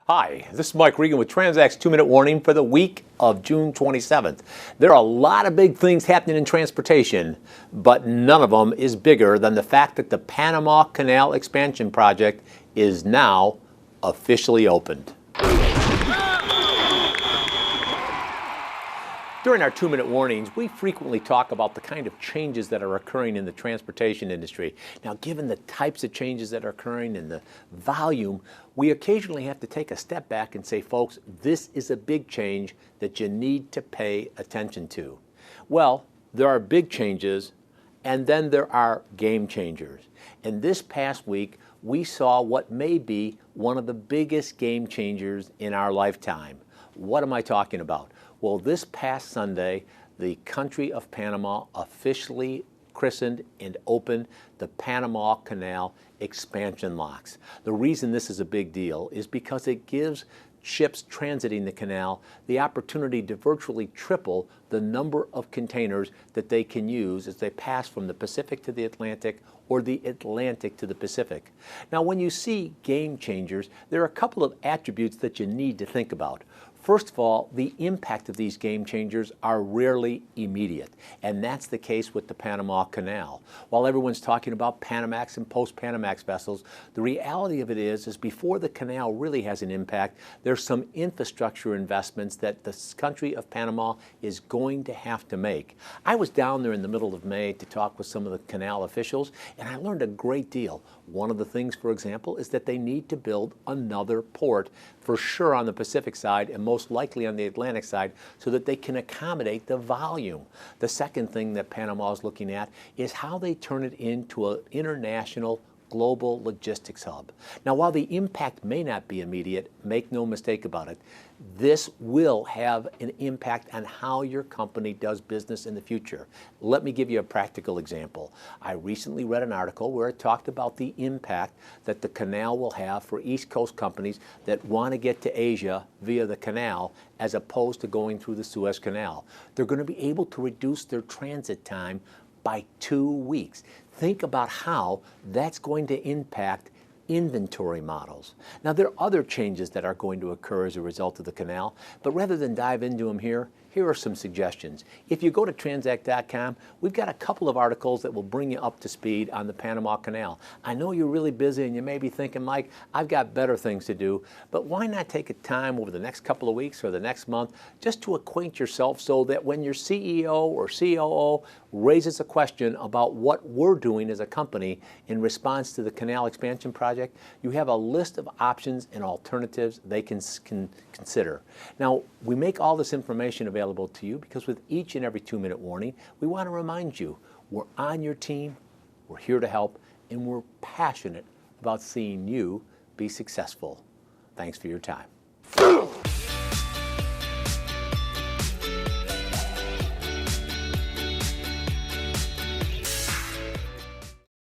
Hi, this is Mike Regan with Transact's 2-Minute Warning for the week of June 27th. There are a lot of big things happening in transportation, but none of them is bigger than the fact that the Panama Canal Expansion project is now officially opened. During our 2-minute warnings, we frequently talk about the kind of changes that are occurring in the transportation industry. Now, given the types of changes that are occurring and the volume, we occasionally have to take a step back and say, folks, this is a big change that you need to pay attention to. Well, there are big changes, and then there are game changers. And this past week, we saw what may be one of the biggest game changers in our lifetime. What am I talking about? Well, this past Sunday, the country of Panama officially christened and opened the Panama Canal Expansion locks. The reason this is a big deal is because it gives ships transiting the canal the opportunity to virtually triple the number of containers that they can use as they pass from the Pacific to the Atlantic or the Atlantic to the Pacific. Now, when you see game changers, there are a couple of attributes that you need to think about. First of all, the impact of these game changers are rarely immediate, and that's the case with the Panama Canal. While everyone's talking about Panamax and post-Panamax vessels, the reality of it is before the canal really has an impact, there's some infrastructure investments that the country of Panama is going to have to make. I was down there in the middle of May to talk with some of the canal officials, and I learned a great deal. One of the things, for example, is that they need to build another port for sure on the Pacific side and most likely on the Atlantic side so that they can accommodate the volume. The second thing that Panama is looking at is how they turn it into an international global logistics hub. Now, while the impact may not be immediate, make no mistake about it, this will have an impact on how your company does business in the future. Let me give you a practical example. I recently read an article where it talked about the impact that the canal will have for East Coast companies that want to get to Asia via the canal as opposed to going through the Suez Canal. They're going to be able to reduce their transit time by 2 weeks. Think about how that's going to impact inventory models. Now, there are other changes that are going to occur as a result of the canal, but rather than dive into them here are some suggestions. If you go to Transact.com, we've got a couple of articles that will bring you up to speed on the Panama Canal. I know you're really busy and you may be thinking, Mike, I've got better things to do, but why not take a time over the next couple of weeks or the next month just to acquaint yourself so that when your CEO or COO raises a question about what we're doing as a company in response to the canal expansion project, you have a list of options and alternatives they can consider. Now, we make all this information available to you because with each and every 2-minute warning, we want to remind you we're on your team, we're here to help, and we're passionate about seeing you be successful. Thanks for your time.